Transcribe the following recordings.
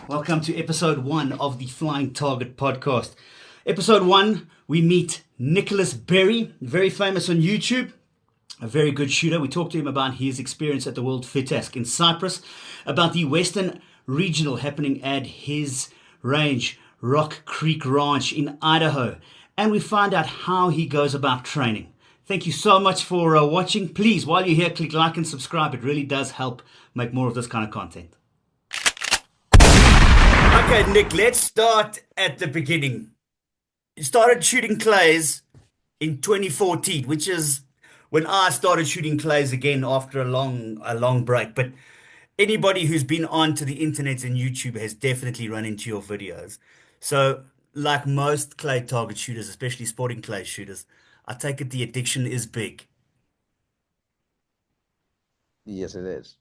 Welcome to episode 1 of the Flying Target podcast. Episode 1, we meet Nicholas Berry, very famous on YouTube, a very good shooter. We talked to him about his experience at the World FITASC in Cyprus, about the Western Regional happening at his range, Rock Creek Ranch in Idaho, and we find out how he goes about training. Thank you so much for watching. Please, while you're here, click like and subscribe. It really does help make more of this kind of content. Okay, Nick, let's start at the beginning. You started shooting clays in 2014, which is when I started shooting clays again after a long break. But anybody who's been onto the internet and YouTube has definitely run into your videos. So, like most clay target shooters, especially sporting clay shooters, I take it the addiction is big. Yes, it is.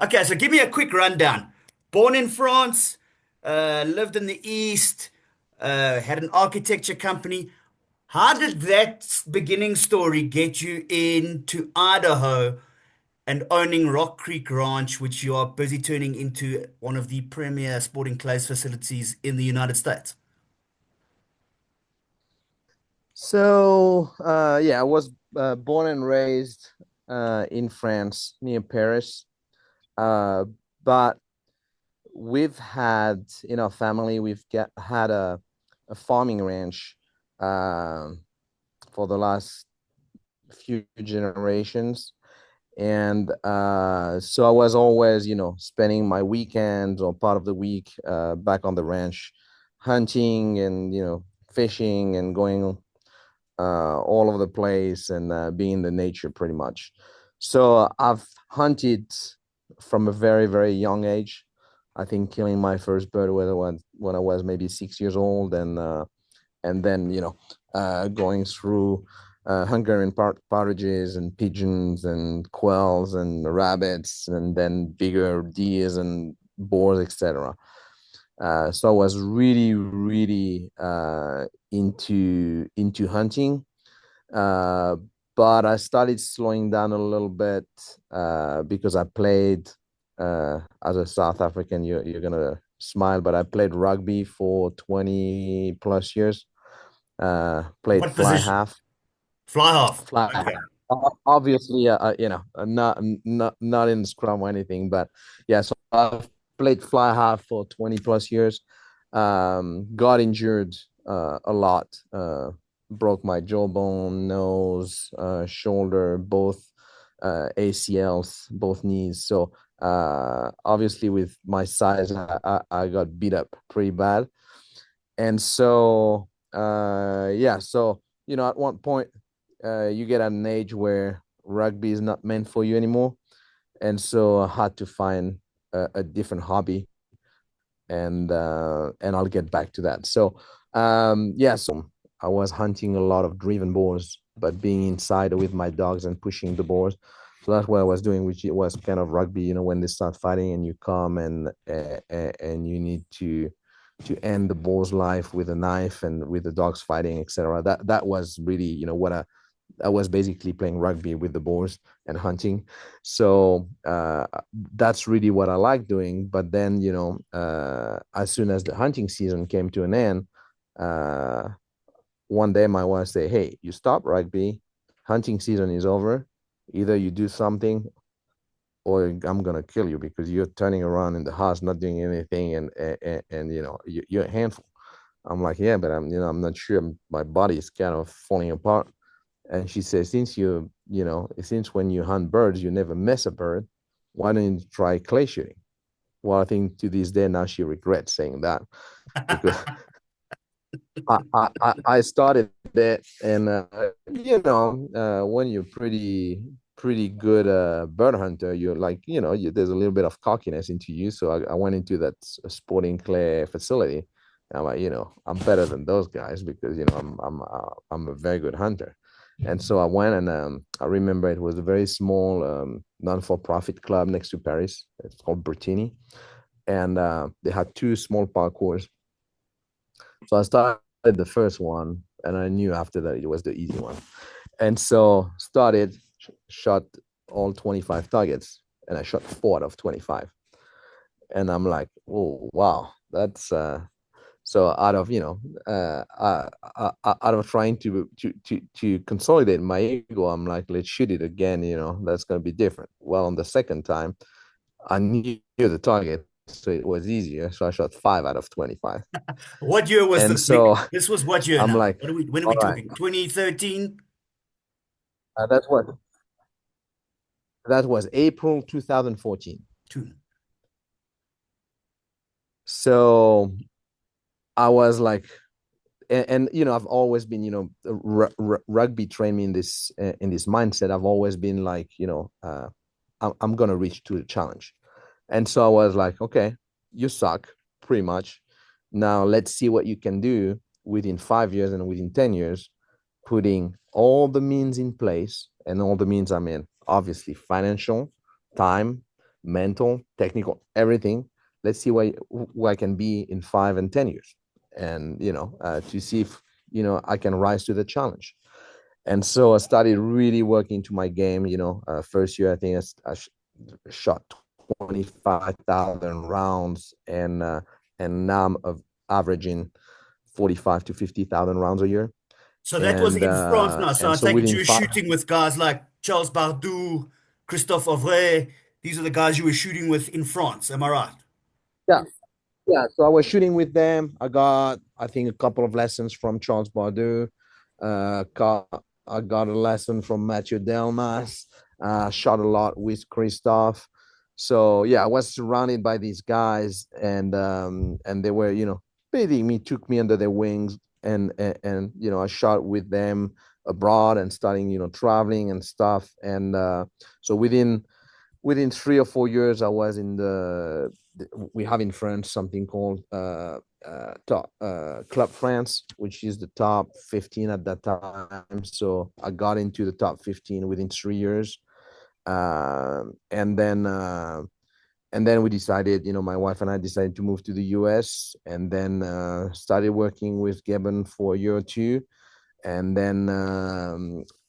Okay, so give me a quick rundown. Born in France, lived in the East, had an architecture company. How did that beginning story get you into Idaho and owning Rock Creek Ranch, which you are busy turning into one of the premier sporting clays facilities in the United States? I was born and raised in France, near Paris. Uh, but we've had in our family, had a farming ranch um for the last few generations. And so I was always, spending my weekends or part of the week back on the ranch, hunting and, fishing and going all over the place and being in the nature pretty much. So I've hunted from a very, very young age. I think killing my first bird when I was maybe 6 years old, and then going through Hungarian partridges and pigeons and quails and rabbits, and then bigger deers and boars, etc. So I was really, really into hunting. Uh, but I started slowing down a little bit because I played as a South African. You're gonna smile, but I played rugby for 20 plus years. Played What fly position? half, Fly half. fly half. Okay. Obviously, not in the scrum or anything, but yeah. So I've played fly half for 20 plus years. Got injured a lot. Broke my jawbone, nose, shoulder, both ACLs, both knees. So obviously, with my size, I got beat up pretty bad. And so at one point you get at an age where rugby is not meant for you anymore. And so I had to find a different hobby, and I'll get back to that. So I was hunting a lot of driven boars, but being inside with my dogs and pushing the boars. So that's what I was doing, which it was kind of rugby, when they start fighting and you come and you need to end the boar's life with a knife and with the dogs fighting, etc. That was really, what I was basically playing rugby with the boars and hunting. So that's really what I like doing. But then, as soon as the hunting season came to an end, uh, one day my wife say, "Hey, you stop rugby. Hunting season is over. Either you do something or I'm gonna kill you because you're turning around in the house, not doing anything, and you're a handful." I'm like, "Yeah, but I'm not sure. My body is kind of falling apart." And she says, "Since when you hunt birds, you never miss a bird. Why don't you try clay shooting?" Well, I think to this day now she regrets saying that, because I started that, and when you're pretty good bird hunter, you're like, there's a little bit of cockiness into you. So I went into that sporting clay facility. And I'm like, I'm better than those guys because I'm a very good hunter. And so I went, and I remember it was a very small non-for-profit club next to Paris. It's called Bertini, and they had two small parkours. So I started the first one, and I knew after that it was the easy one. And so shot all 25 targets, and I shot 4 out of 25. And I'm like, oh wow, that's so out of out of trying to consolidate my ego, I'm like, let's shoot it again. That's gonna be different. Well, on the second time, I knew the target, so it was easier. So I shot 5 out of 25, What year was and this, Nick? so This was what year I'm now? like, When are all we right, talking? 2013? that was April 2014. Two. So I was like, and I've always been, rugby trained me in this mindset. I've always been like, I'm gonna reach to the challenge. And so I was like, okay, you suck pretty much. Now let's see what you can do within 5 years and within 10 years, putting all the means in place. And all the means, I mean, obviously financial, time, mental, technical, everything. Let's see who I can be in 5 and 10 years. And, to see if, I can rise to the challenge. And so I started really working to my game. First year, I think shot 25,000 rounds, and now I'm averaging 45 to 50,000 rounds a year. So that was And in France now. So I so take it you within were five, shooting with guys like Charles Bardou, Christophe Auvray. These are the guys you were shooting with in France. Am I right? yeah, yeah. So I was shooting with them. I got, I think, a couple of lessons from Charles Bardou. Uh, got, I got a lesson from Mathieu Delmas. Shot a lot with Christophe. So yeah, I was surrounded by these guys, and they were, beating me, took me under their wings, and I shot with them abroad and starting, traveling and stuff. And so within 3 or 4 years, I was in we have in France something called top Club France, which is the top 15 at that time. So I got into the top 15 within 3 years. And then we decided, my wife and I decided to move to the US, and then started working with Gabon for a year or two, and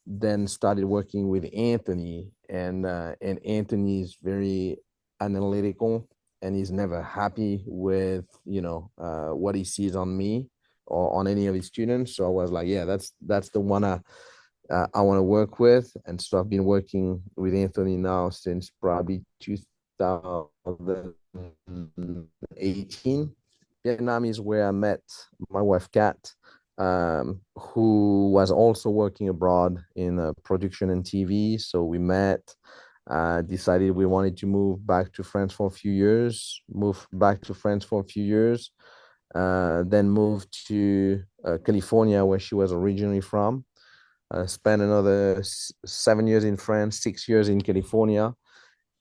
then started working with Anthony, and Anthony is very analytical, and he's never happy with what he sees on me or on any of his students. So I was like, yeah, that's the one I want to work with. And so I've been working with Anthony now since probably 2018. Vietnam is where I met my wife, Kat, who was also working abroad in production and TV. So we met, decided we wanted to move back to France for a few years, then moved to California, where she was originally from. Spent another 7 years in France, 6 years in California.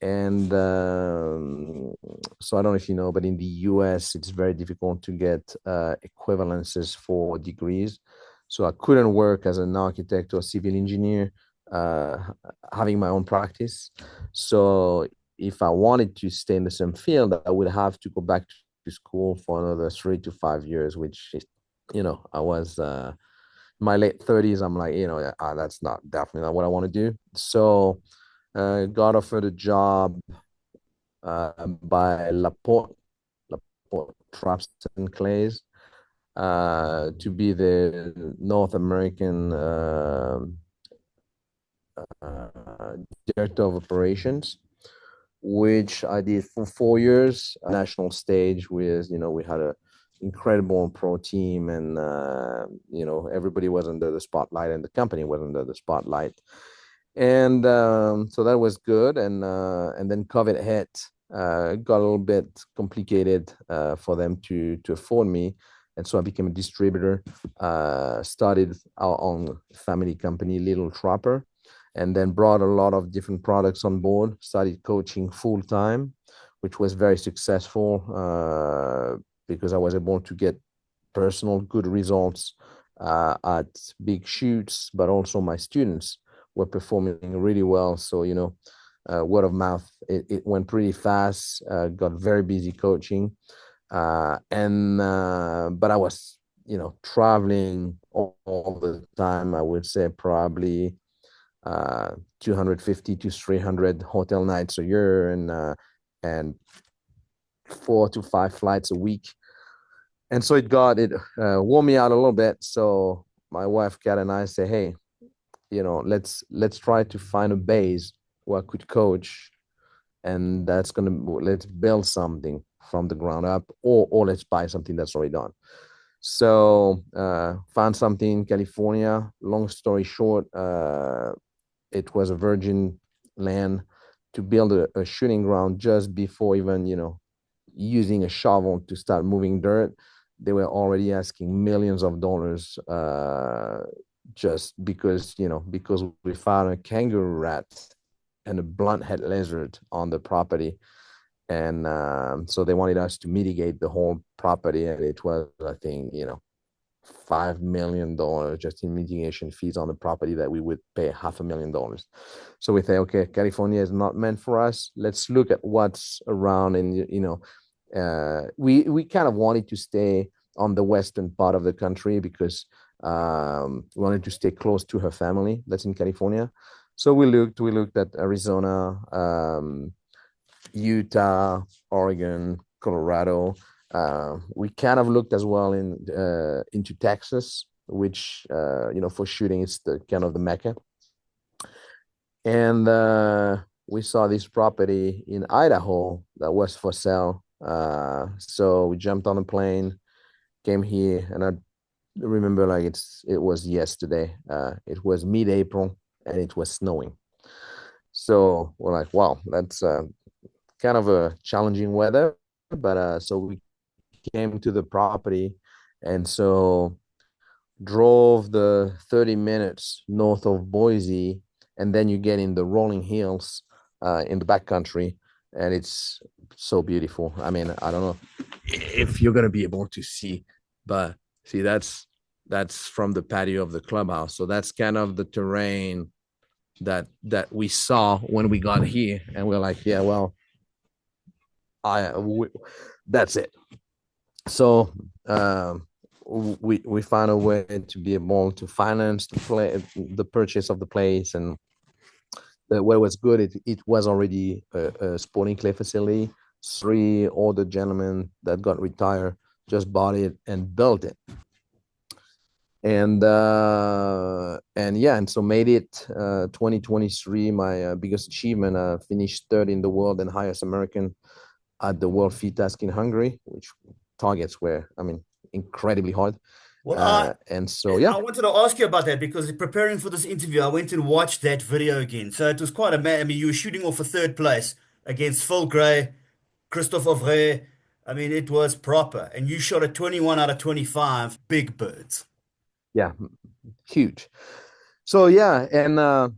And so I don't know if you know, but in the US, it's very difficult to get equivalences for degrees. So I couldn't work as an architect or civil engineer, uh, having my own practice. So if I wanted to stay in the same field, I would have to go back to school for another 3 to 5 years, which, I was my late 30s. I'm like, that's not definitely not what I want to do. So got offered a job by Laporte Traps and Clays, to be the North American director of operations, which I did for 4 years. National stage with, we had a incredible pro team, and everybody was under the spotlight, and the company was under the spotlight. And so that was good. And then COVID hit, got a little bit complicated for them to afford me. And so I became a distributor, started our own family company, Little Trapper, and then brought a lot of different products on board, started coaching full time, which was very successful, because I was able to get personal good results at big shoots, but also my students were performing really well. So, word of mouth, it went pretty fast, got very busy coaching. But I was, traveling all the time. I would say probably 250 to 300 hotel nights a year, and 4 to 5 flights a week. And so wore me out a little bit. So my wife, Kat, and I say, hey, let's try to find a base where I could coach, and let's build something from the ground up, or let's buy something that's already done. So found something in California. Long story short, it was a virgin land to build a shooting ground just before even using a shovel to start moving dirt. They were already asking millions of dollars, just because we found a kangaroo rat and a blunt head lizard on the property. And so they wanted us to mitigate the whole property, and it was, I think, $5 million just in mitigation fees on the property that we would pay $500,000. So we say, okay, California is not meant for us. Let's look at what's around. And we kind of wanted to stay on the western part of the country because we wanted to stay close to her family that's in California. So we looked at Arizona, Utah, Oregon, Colorado. We kind of looked as well into Texas, which for shooting it's the kind of the mecca. And we saw this property in Idaho that was for sale. So we jumped on a plane, came here, and I remember like it was yesterday. It was mid-April and it was snowing. So we're like, wow, that's kind of a challenging weather. But so we came to the property, and so drove the 30 minutes north of Boise, and then you get in the rolling hills in the backcountry, and it's so beautiful. I mean, I don't know if you're gonna be able to see, but see, that's from the patio of the clubhouse. So that's kind of the terrain that we saw when we got here, and we're like, yeah, well, that's it. So we found a way to be able to finance the purchase of the place, and what was good, it was already a sporting clay facility. 3 older gentlemen that got retired just bought it and built it, and so made it 2023 my biggest achievement. Finished third in the world and highest American at the World FITASC in Hungary, which targets were, I mean, incredibly hard. Well, and so, yeah. I wanted to ask you about that because preparing for this interview, I went and watched that video again. So it was quite I mean, you were shooting off for third place against Phil Gray, Christophe Ovray. I mean, it was proper. And you shot a 21 out of 25 big birds. Yeah, huge. So, yeah, and, my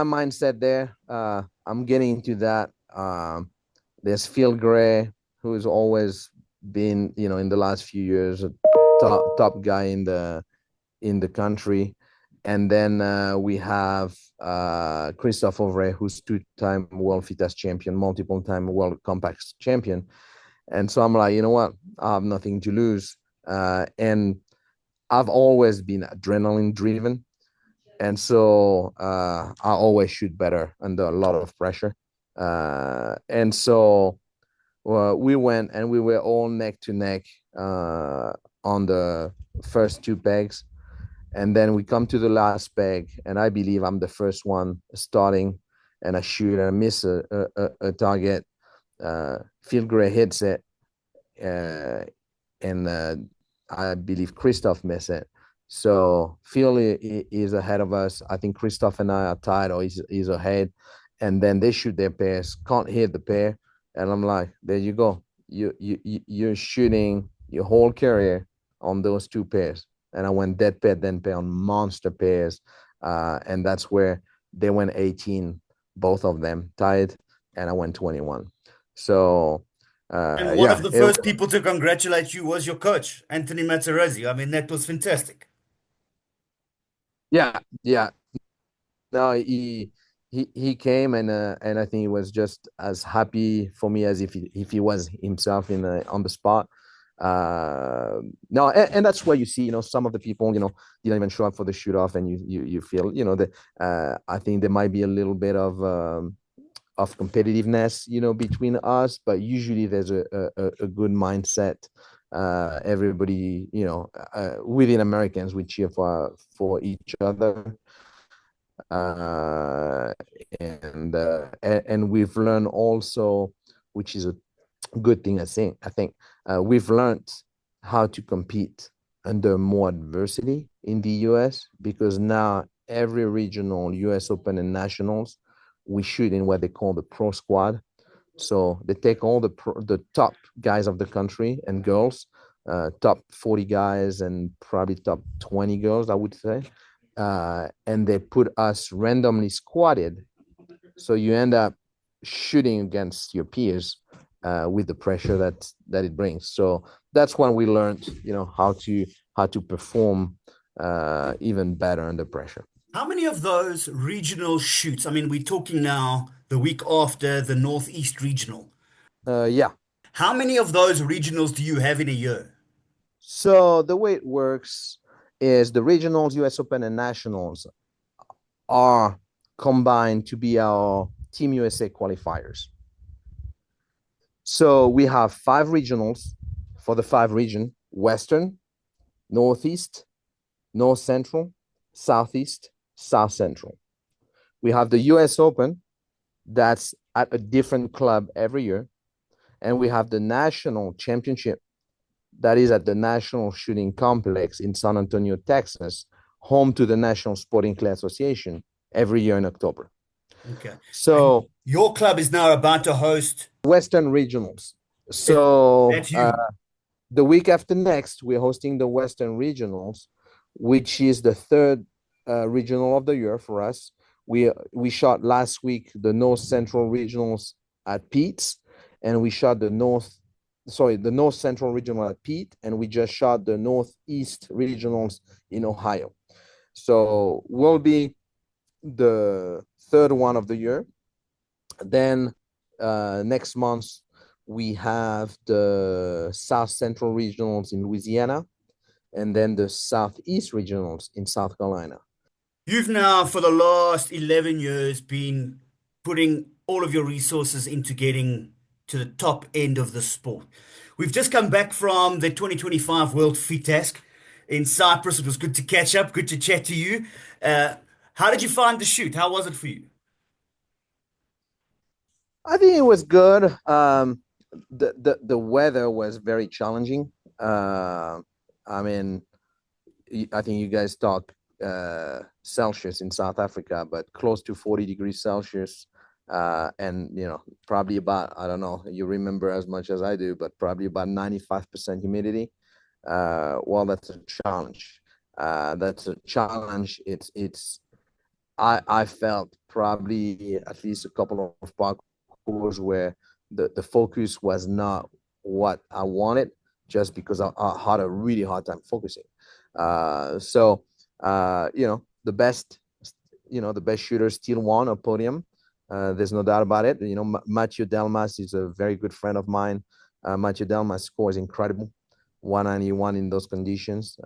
mindset there, I'm getting into that. There's Phil Gray, who's always been, in the last few years, a top guy in the country. And then we have Christophe Ovray, who's 2-time World FITASC champion, multiple-time World Compact champion. And so I'm like, you know what? I have nothing to lose. And I've always been adrenaline driven. And so I always shoot better under a lot of pressure. And so we went and we were all neck to neck on the first 2 pegs. And then we come to the last peg, and I believe I'm the first one starting, and I shoot and I miss a target. Phil Gray hits it, and I believe Christophe missed it. So Phil is ahead of us. I think Christophe and I are tied, or he's ahead. And then they shoot their pairs, can't hit the pair. And I'm like, there you go. You're shooting your whole career on those 2 pairs. And I went dead pair, then pair on monster pairs. And that's where they went 18, both of them tied, and I went 21. So and one of the first people to congratulate you was your coach, Anthony Materazzi. I mean, that was fantastic. Yeah. No, he came, and I think he was just as happy for me as if he was himself on the spot. No, and that's where you see, some of the people, didn't even show up for the shoot off, and you feel, that I think there might be a little bit of of competitiveness, between us, but usually there's a good mindset. Everybody, within Americans, we cheer for each other. Uh, and we've learned also, which is a good thing, I think we've learned how to compete under more adversity in the US, because now every regional, US Open and nationals, we shoot in what they call the pro squad. So they take all the top guys of the country and girls, top 40 guys and probably top 20 girls, I would say, and they put us randomly squatted. So you end up shooting against your peers, with the pressure that it brings. So that's when we learned, how to perform even better under pressure. How many of those regional shoots? I mean, we're talking now the week after the Northeast Regional. Yeah. How many of those regionals do you have in a year? So the way it works is the regionals, US Open, and nationals are combined to be our Team USA qualifiers. So we have 5 regionals for the 5 region: Western, Northeast, North Central, Southeast, South Central. We have the US Open that's at a different club every year. And we have the National Championship that is at the National Shooting Complex in San Antonio, Texas, home to the National Sporting Clay Association every year in October. Okay. And So your club is now about to host. Western Regionals. So That's you. the week after next, we're hosting the Western Regionals, which is the third regional of the year for us. We shot last week the North Central Regionals at Pete's, and we shot the North Central Regional at Pete, and we just shot the Northeast Regionals in Ohio. So we'll be the third one of the year. Then next month, we have the South Central Regionals in Louisiana, and then the Southeast Regionals in South Carolina. You've now, for the last 11 years, been putting all of your resources into getting to the top end of the sport. We've just come back from the 2025 World FITASC in Cyprus. It was good to catch up, good to chat to you. How did you find the shoot? How was it for you? I think it was good. The weather was very challenging. I mean, I think you guys talk Celsius in South Africa, but close to 40 degrees Celsius. And probably about, I don't know, you remember as much as I do, but probably about 95% humidity. Well, that's a challenge. I felt probably at least a couple of parcours where the focus was not what I wanted, just because I had a really hard time focusing. So the best shooters still won a podium. There's no doubt about it. Mathieu Delmas is a very good friend of mine. Mathieu Delmas' score is incredible, 191 in those conditions.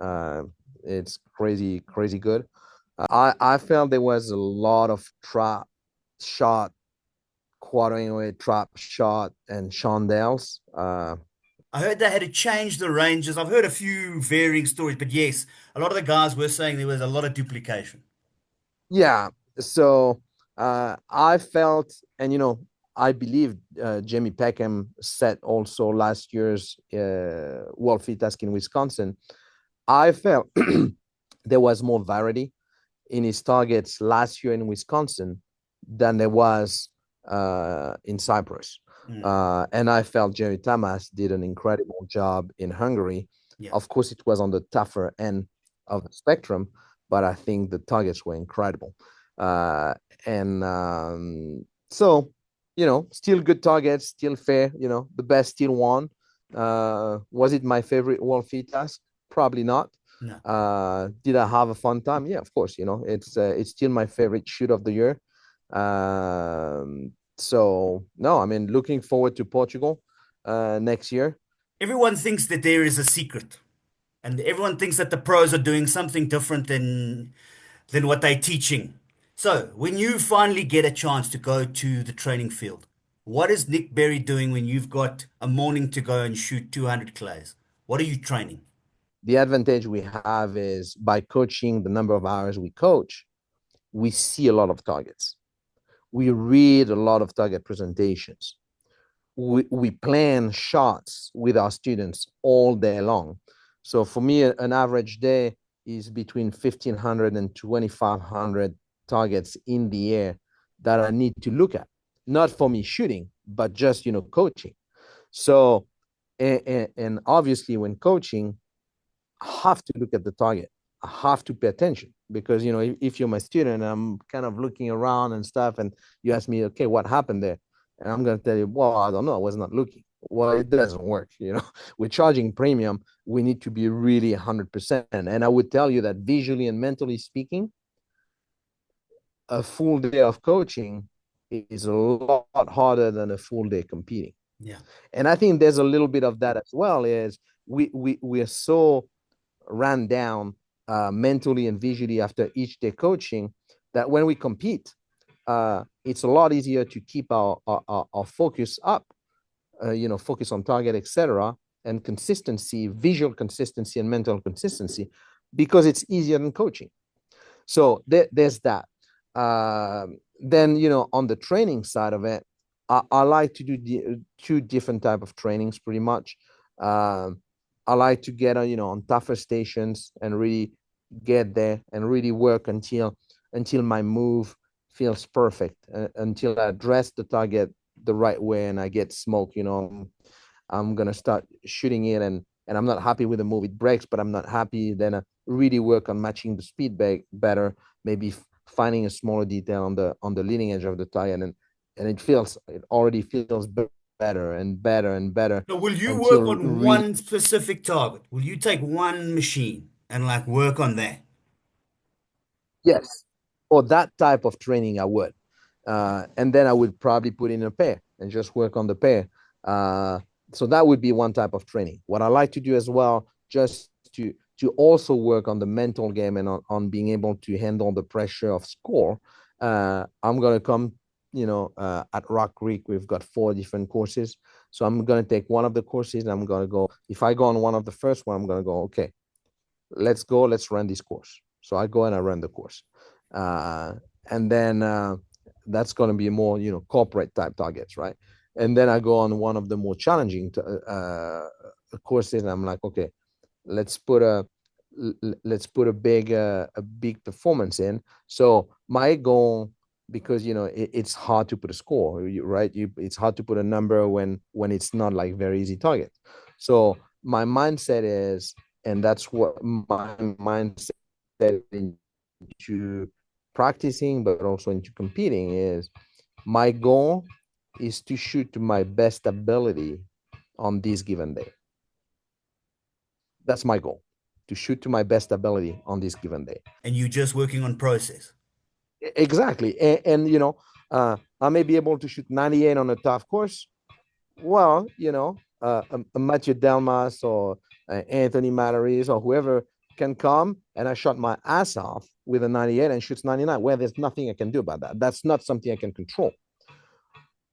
It's crazy, crazy good. I felt there was a lot of trap shot, quartering away trap shot, and chandelles. I heard they had to change the ranges. I've heard a few varying stories, but yes, a lot of the guys were saying there was a lot of duplication. Yeah. So I felt, and I believe Jamie Peckham set also last year's World FITASC in Wisconsin. I felt there was more variety in his targets last year in Wisconsin than there was in Cyprus. And I felt Jerry Tamas did an incredible job in Hungary. Yeah. Of course, it was on the tougher end of the spectrum, but I think the targets were incredible. So, still good targets, still fair. The best still won. Was it my favorite World FITASC? Probably not. No. Did I have a fun time? Yeah, of course. It's still my favorite shoot of the year. So no, I mean, looking forward to Portugal next year. Everyone thinks that there is a secret, and everyone thinks that the pros are doing something different than what they're teaching. So, when you finally get a chance to go to the training field, what is Nick Berry doing when you've got a morning to go and shoot 200 clays? What are you training? The advantage we have is by coaching the number of hours we coach, we see a lot of targets. We read a lot of target presentations. We plan shots with our students all day long. So for me, an average day is between 1,500 and 2,500 targets in the air that I need to look at. Not for me shooting, but just, coaching. So, and obviously when coaching, I have to look at the target. I have to pay attention because, if you're my student and I'm kind of looking around and stuff, and you ask me, okay, what happened there? And I'm going to tell you, well, I don't know. I was not looking. Well, it doesn't work. We're charging premium. We need to be really 100%. And I would tell you that visually and mentally speaking, a full day of coaching is a lot harder than a full day competing. Yeah. And I think there's a little bit of that as well, is we're so ran down mentally and visually after each day coaching that when we compete, it's a lot easier to keep our focus up, focus on target, etc., and consistency, visual consistency and mental consistency, because it's easier than coaching. So there's that. Then, on the training side of it, I like to do two different type of trainings pretty much. I like to get on tougher stations and really get there and really work until my move feels perfect, until I address the target the right way and I get smoke. I'm gonna start shooting it and I'm not happy with the move. It breaks, but I'm not happy. Then I really work on matching the speed better, maybe finding a smaller detail on the leading edge of the target, and it already feels better and better and better So, will you work until on really. one specific target? Will you take one machine and like work on that? Yes. For that type of training, I would. And then I would probably put in a pair and just work on the pair. So that would be one type of training. What I like to do as well, just to also work on the mental game and on being able to handle the pressure of score. I'm going to come, at Rock Creek, we've got 4 different courses. So I'm going to take one of the courses and I'm going to go, if I go on one of the first one, I'm going to go, okay, let's run this course. So I go and I run the course. And then that's going to be more, corporate type targets, right? And then I go on one of the more challenging courses, and I'm like, okay, let's put a big performance in. So my goal, because it's hard to put a score, right? It's hard to put a number when it's not like very easy target. So my mindset is, and that's what my mindset into practicing, but also into competing, is my goal is to shoot to my best ability on this given day. That's my goal, to shoot to my best ability on this given day. And you just working on process. Exactly. And I may be able to shoot 98 on a tough course. Well, a Matthew Delmas or Anthony Matteries or whoever can come, and I shot my ass off with a 98 and shoots 99. Well, there's nothing I can do about that. That's not something I can control.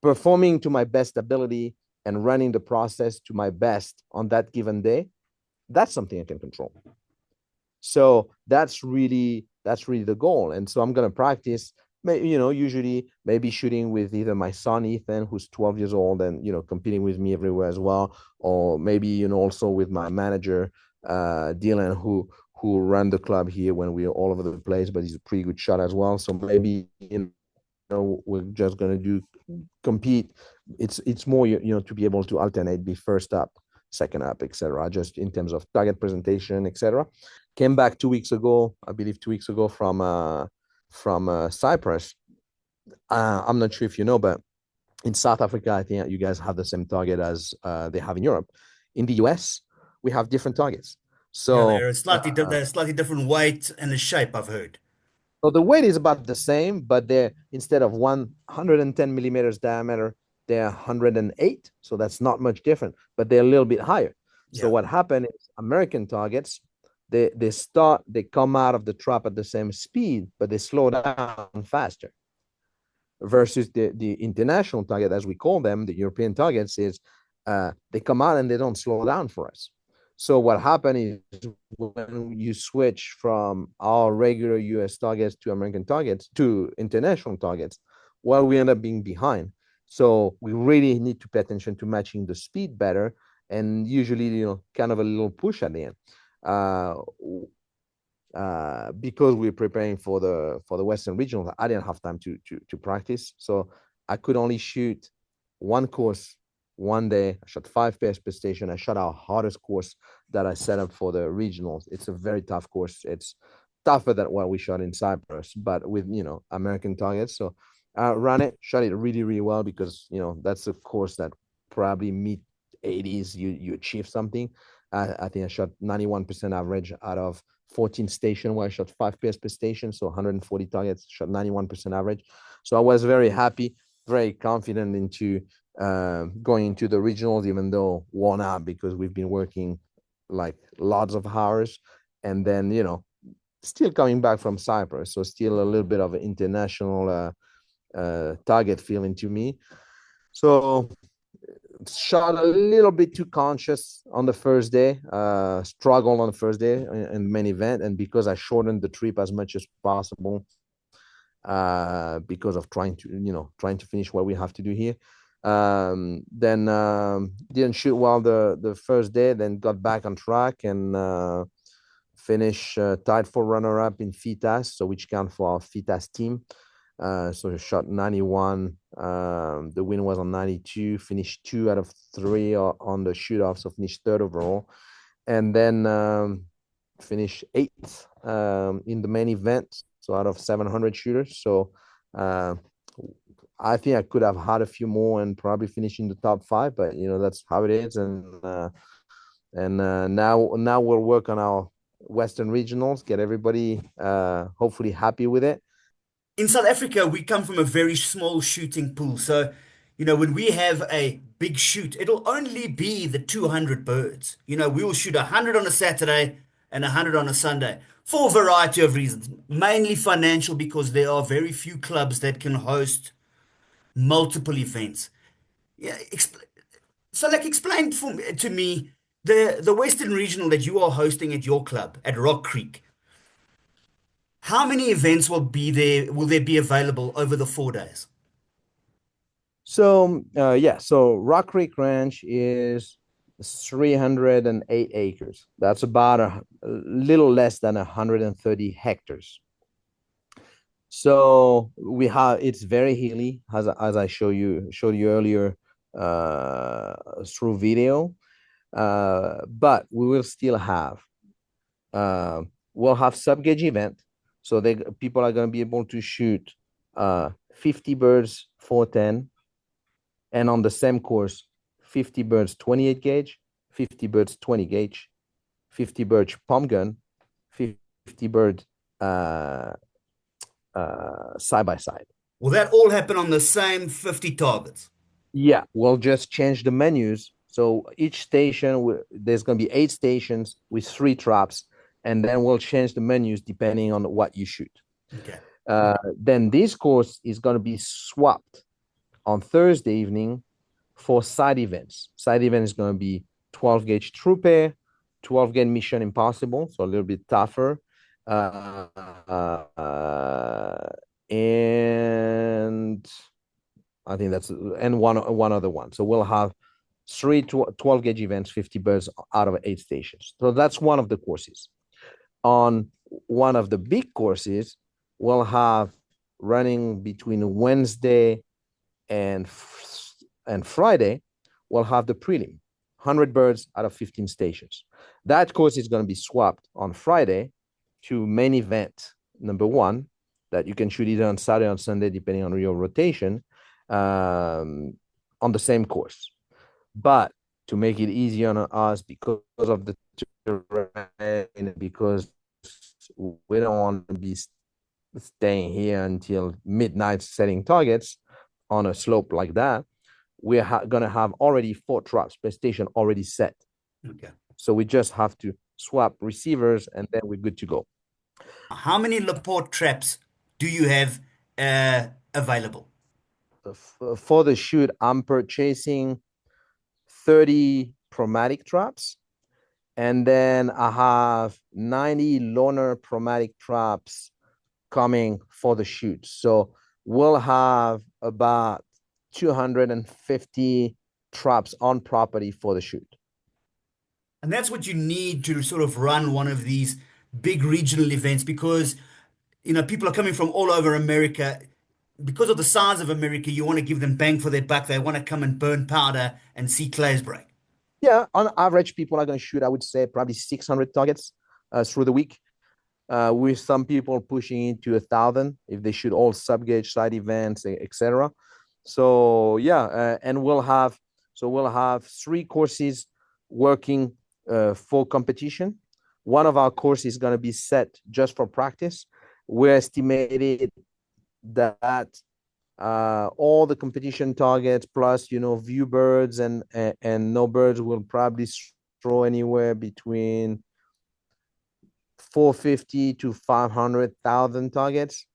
Performing to my best ability and running the process to my best on that given day, that's something I can control. So that's really the goal. And so I'm going to practice, usually maybe shooting with either my son, Ethan, who's 12 years old and, competing with me everywhere as well. Or maybe, also with my manager, Dylan, who ran the club here when we were all over the place, but he's a pretty good shot as well. So maybe, we're just going to compete. It's more, to be able to alternate, be first up, second up, etc. Just in terms of target presentation, etc. Came back 2 weeks ago, I believe 2 weeks ago from Cyprus. I'm not sure if you know, but in South Africa, I think you guys have the same target as they have in Europe. In the US, we have different targets. So Yeah, they're slightly different weight and the shape, I've heard. So the weight is about the same, but they're, instead of 110 millimeters diameter, they're 108. So that's not much different, but they're a little bit higher. So Yeah. what happened is American targets, they come out of the trap at the same speed, but they slow down faster. Versus the international target, as we call them, the European targets, is they come out and they don't slow down for us. So what happened is when you switch from our regular US targets to American targets to international targets, well, we end up being behind. So we really need to pay attention to matching the speed better, and usually, kind of a little push at the end. Because we're preparing for the Western Regional, I didn't have time to practice, so I could only shoot one course one day. I shot 5 pairs per station. I shot our hardest course that I set up for the regionals. It's a very tough course. It's tougher than what we shot in Cyprus, but with American targets. So I ran it, shot it really, really well, because that's a course that probably mid 80s you achieve something. I think I shot 91% average out of 14 station, where I shot 5 pairs per station, so 140 targets, shot 91% average. So I was very happy, very confident into going into the regionals, even though worn out, because we've been working like lots of hours, and then still coming back from Cyprus, so still a little bit of an international target feeling to me. So shot a little bit too conscious on the first day, struggled on the first day in the main event, and because I shortened the trip as much as possible, because of trying to finish what we have to do here. Then didn't shoot well the first day, then got back on track and finished tied for runner-up in FITASC, so which count for our FITASC team. So shot 91. The win was on 92. Finished 2 out of 3 on the shoot-off, so finished 3rd overall, and then finished 8th in the main event. So out of 700 shooters, so I think I could have had a few more and probably finish in the top 5, but that's how it is. And now we'll work on our Western regionals, get everybody hopefully happy with it. In South Africa, we come from a very small shooting pool. So, when we have a big shoot, it'll only be the 200 birds. We will shoot 100 on a Saturday and 100 on a Sunday for a variety of reasons, mainly financial, because there are very few clubs that can host multiple events. Yeah, explain to me the Western Regional that you are hosting at your club at Rock Creek. How many events will there be available over the 4 days? So so Rock Creek Ranch is 308 acres. That's about a little less than 130 hectares. So it's very hilly, as I showed you earlier through video, but we will still have we'll have sub-gauge event. So people are going to be able to shoot 50 birds 410, and on the same course, 50 birds 28 gauge, 50 birds 20 gauge, 50 bird pump gun, 50 bird side by side. Will that all happen on the same 50 targets? Yeah, we'll just change the menus. So each station, there's going to be 8 stations with 3 traps, and then we'll change the menus depending on what you shoot. Okay. Then this course is going to be swapped on Thursday evening for side events. Side event is going to be 12 gauge true pair, 12 gauge Mission Impossible, so a little bit tougher, and I think that's one other one. So we'll have 3 12 gauge events, 50 birds out of 8 stations. So that's one of the courses. On one of the big courses, we'll have running between Wednesday and Friday, we'll have the prelim, 100 birds out of 15 stations. That course is going to be swapped on Friday to main event number 1, that you can shoot either on Saturday or Sunday, depending on your rotation, on the same course. But to make it easier on us, because of the terrain, because we don't want to be staying here until midnight setting targets on a slope like that, we're going to have already 4 traps per station already set. Okay. So we just have to swap receivers, and then we're good to go. How many Laporte traps do you have available? For the shoot, I'm purchasing 30 chromatic traps, and then I have 90 loner chromatic traps coming for the shoot. So we'll have about 250 traps on property for the shoot. And that's what you need to sort of run one of these big regional events because, people are coming from all over America. Because of the size of America, you want to give them bang for their buck. They want to come and burn powder and see clays break. Yeah, on average, people are going to shoot, I would say, probably 600 targets through the week, with some people pushing into 1,000 if they shoot all sub-gauge side events, etc. So yeah, and we'll have 3 courses working for competition. One of our courses is going to be set just for practice. We're estimated that all the competition targets plus view birds and no birds will probably throw anywhere between 450 to 500,000 targets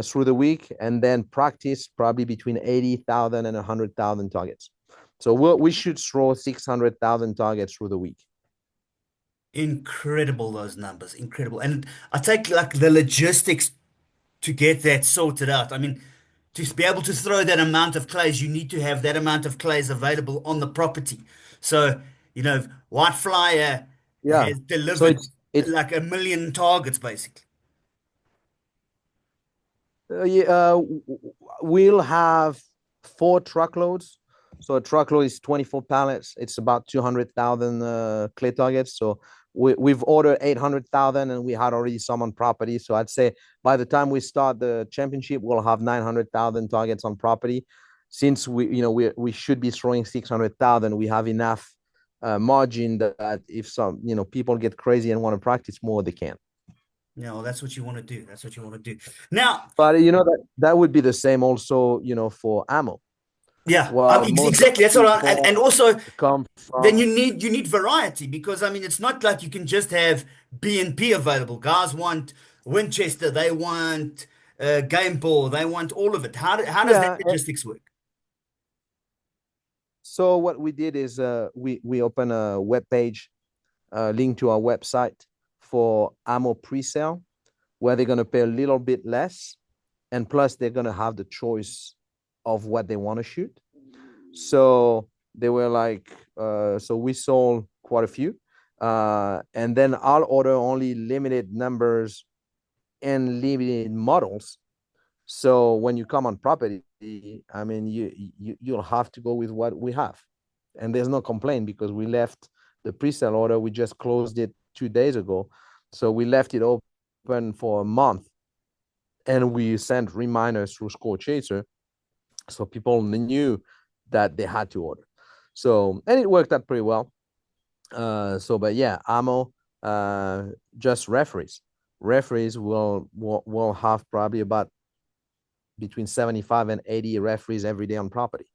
through the week, and then practice probably between 80,000 and 100,000 targets. So we should throw 600,000 targets through the week. Incredible, those numbers, incredible. And I take like the logistics to get that sorted out. I mean, to be able to throw that amount of clays, you need to have that amount of clays available on the property. So, White Flyer Yeah. has So delivered it's like 1 million targets, basically. yeah, we'll have 4 truckloads. So a truckload is 24 pallets. It's about 200,000 clay targets. So we've ordered 800,000, and we had already some on property. So I'd say by the time we start the championship, we'll have 900,000 targets on property. Since we should be throwing 600,000, we have enough margin that if some people get crazy and want to practice more, they can. Yeah, well, that's what you want to do. That's what you want to do. Now, But that would be the same also for ammo. yeah, I Well, mean, most exactly. That's what and people also come then from you need variety because I mean it's not like you can just have B&P available. Guys want Winchester, they want game ball, they want all of it. How does that yeah. logistics work? So what we did is we open a web page link to our website for ammo pre-sale, where they're going to pay a little bit less, and plus they're going to have the choice of what they want to shoot. So they were like, so we sold quite a few, and then I'll order only limited numbers and limited models. So when you come on property, I mean, you'll have to go with what we have, and there's no complaint because we left the pre-sale order. We just closed it 2 days ago, so we left it open for a month, and we sent reminders through Score Chaser, so people knew that they had to order. So, and it worked out pretty well. But yeah, ammo, just referees. Referees will have probably about between 75 and 80 referees every day on property.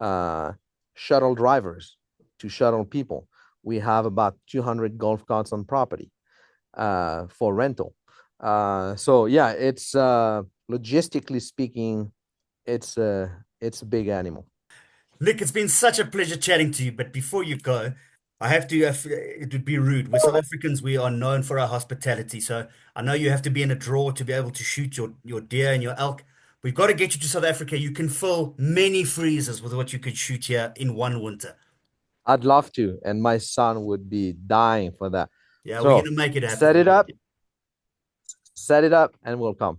Shuttle drivers to shuttle people. We have about 200 golf carts on property for rental. So yeah, it's logistically speaking, it's a big animal. Nick, it's been such a pleasure chatting to you, but before you go, I have to, it would be rude. We're South Africans, we are known for our hospitality. So I know you have to be in a draw to be able to shoot your deer and your elk. We've got to get you to South Africa. You can fill many freezers with what you could shoot here in one winter. I'd love to, and my son would be dying for that. Yeah, we're going So to make it happen. set it up, and we'll come.